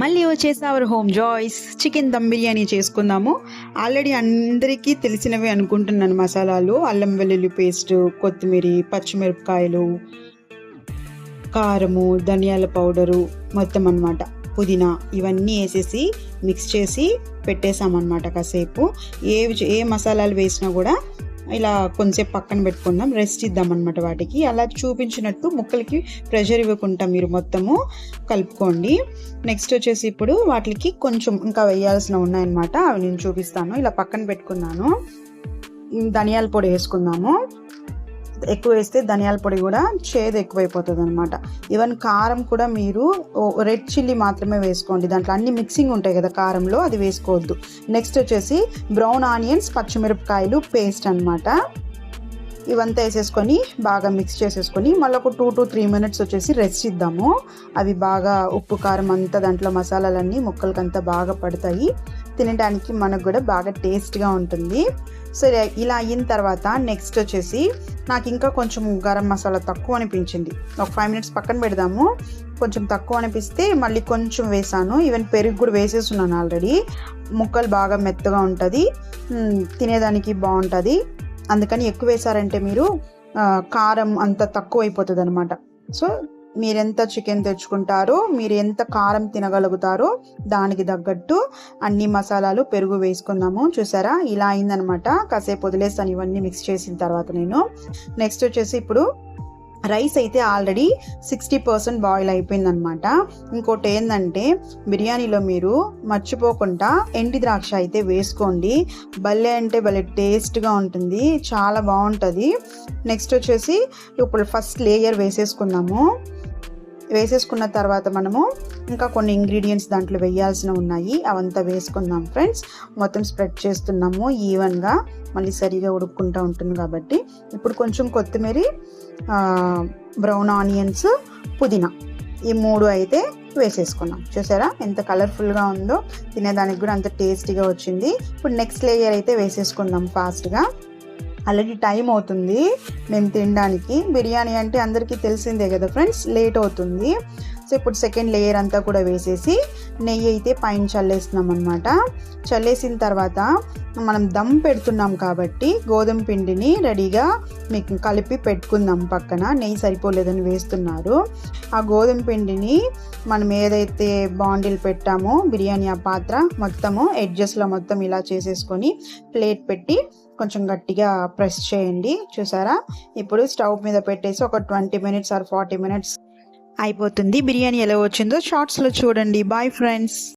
మళ్ళీ వచ్చేసి our home joys chicken dum biryani చేసుకుందాము. ఆల్రెడీ అందరికీ తెలిసినవి అనుకుంటున్నాను మసాలాలు. అల్లం వెల్లుల్లి పేస్ట్, కొత్తిమీర, పచ్చిమిరపకాయలు, కారము, ధనియాల పౌడరు మొత్తం అన్నమాట, పుదీనా ఇవన్నీ వేసేసి మిక్స్ చేసి పెట్టేసామన్నమాట. కాసేపు ఏ మసాలాలు వేసినా కూడా ఇలా కొంచెంసేపు పక్కన పెట్టుకుందాం, రెస్ట్ ఇద్దామన్నమాట. వాటికి అలా చూపించినట్టు ముక్కలకి ప్రెషర్ ఇవ్వకుండా మీరు మొత్తము కలుపుకోండి. నెక్స్ట్ వచ్చేసి ఇప్పుడు వాటికి కొంచెం ఇంకా వేయాల్సినవి ఉన్నాయన్నమాట, అవి నేను చూపిస్తాను. ఇలా పక్కన పెట్టుకున్నాను. ధనియాల పొడి వేసుకుందాము. ఎక్కువ వేస్తే ధనియాల పొడి కూడా చేదు ఎక్కువైపోతుంది అనమాట. ఈవెన్ కారం కూడా మీరు రెడ్ చిల్లీ మాత్రమే వేసుకోండి, దాంట్లో అన్ని మిక్సింగ్ ఉంటాయి కదా కారంలో, అది వేసుకోవద్దు. నెక్స్ట్ వచ్చేసి బ్రౌన్ ఆనియన్స్, పచ్చిమిరపకాయలు పేస్ట్ అనమాట. ఇవంతా వేసేసుకొని బాగా మిక్స్ చేసేసుకొని మళ్ళీ ఒక 2 to 3 minutes వచ్చేసి రెస్ట్ ఇద్దాము. అవి బాగా ఉప్పు కారం అంతా దాంట్లో మసాలాలన్నీ ముక్కలకంతా బాగా పడతాయి, తినడానికి మనకు కూడా బాగా టేస్ట్గా ఉంటుంది. సో ఇలా అయిన తర్వాత నెక్స్ట్ వచ్చేసి నాకు ఇంకా కొంచెం గరం మసాలా తక్కువ అనిపించింది, ఒక 5 minutes పక్కన పెడదాము. కొంచెం తక్కువ అనిపిస్తే మళ్ళీ కొంచెం వేసాను. ఈవెన్ పెరుగు కూడా వేసేస్తున్నాను ఆల్రెడీ. ముక్కలు బాగా మెత్తగా ఉంటుంది, తినేదానికి బాగుంటుంది. అందుకని ఎక్కువ వేసారంటే మీరు కారం అంత తక్కువ అయిపోతుంది అనమాట. సో మీరెంత చికెన్ తెచ్చుకుంటారో, మీరు ఎంత కారం తినగలుగుతారో దానికి తగ్గట్టు అన్ని మసాలాలు, పెరుగు వేసుకుందాము. చూసారా ఇలా అయిందనమాట. కాసేపు వదిలేస్తాను ఇవన్నీ మిక్స్ చేసిన తర్వాత నేను. నెక్స్ట్ వచ్చేసి ఇప్పుడు రైస్ అయితే ఆల్రెడీ 60% బాయిల్ అయిపోయిందనమాట. ఇంకోటి ఏంటంటే బిర్యానీలో మీరు మర్చిపోకుండా ఎండి ద్రాక్ష అయితే వేసుకోండి. భలే అంటే భలే టేస్ట్గా ఉంటుంది, చాలా బాగుంటుంది. నెక్స్ట్ వచ్చేసి ఇప్పుడు ఫస్ట్ లేయర్ వేసేసుకుందాము. వేసేసుకున్న తర్వాత మనము ఇంకా కొన్ని ఇంగ్రీడియంట్స్ దాంట్లో వేయాల్సినవి ఉన్నాయి, అవంతా వేసుకుందాం ఫ్రెండ్స్. మొత్తం స్ప్రెడ్ చేస్తున్నాము ఈవెన్గా, మళ్ళీ సరిగా ఉడుక్కుంటూ ఉంటుంది కాబట్టి. ఇప్పుడు కొంచెం కొత్తిమీర, బ్రౌన్ ఆనియన్స్, పుదీనా, ఈ 3 అయితే వేసేసుకున్నాం. చూసారా ఎంత కలర్ఫుల్గా ఉందో, తినేదానికి కూడా అంత టేస్టీగా వచ్చింది. ఇప్పుడు నెక్స్ట్ లేయర్ అయితే వేసేసుకుందాం ఫాస్ట్గా. ఆల్రెడీ టైం అవుతుంది మేము తినడానికి. బిర్యానీ అంటే అందరికీ తెలిసిందే కదా ఫ్రెండ్స్, లేట్ అవుతుంది. సో ఇప్పుడు సెకండ్ లేయర్ అంతా కూడా వేసేసి నెయ్యి అయితే పైన చల్లేస్తున్నాం అనమాట. చల్లేసిన తర్వాత మనం దమ్ పెడుతున్నాం కాబట్టి గోధుమ పిండిని రెడీగా మీకు కలిపి పెట్టుకుందాం పక్కన. నెయ్యి సరిపోలేదని వేస్తున్నారు. ఆ గోధుమ పిండిని మనం ఏదైతే బాండిల్ పెట్టామో బిర్యానీ ఆ పాత్ర మొత్తము ఎడ్జెస్లో మొత్తం ఇలా చేసేసుకొని ప్లేట్ పెట్టి కొంచెం గట్టిగా ప్రెస్ చేయండి. చూసారా ఇప్పుడు స్టవ్ మీద పెట్టేసి ఒక 20 minutes or 40 minutes అయిపోతుంది. బిర్యానీ ఎలా వచ్చిందో షార్ట్స్లో చూడండి. Bye friends.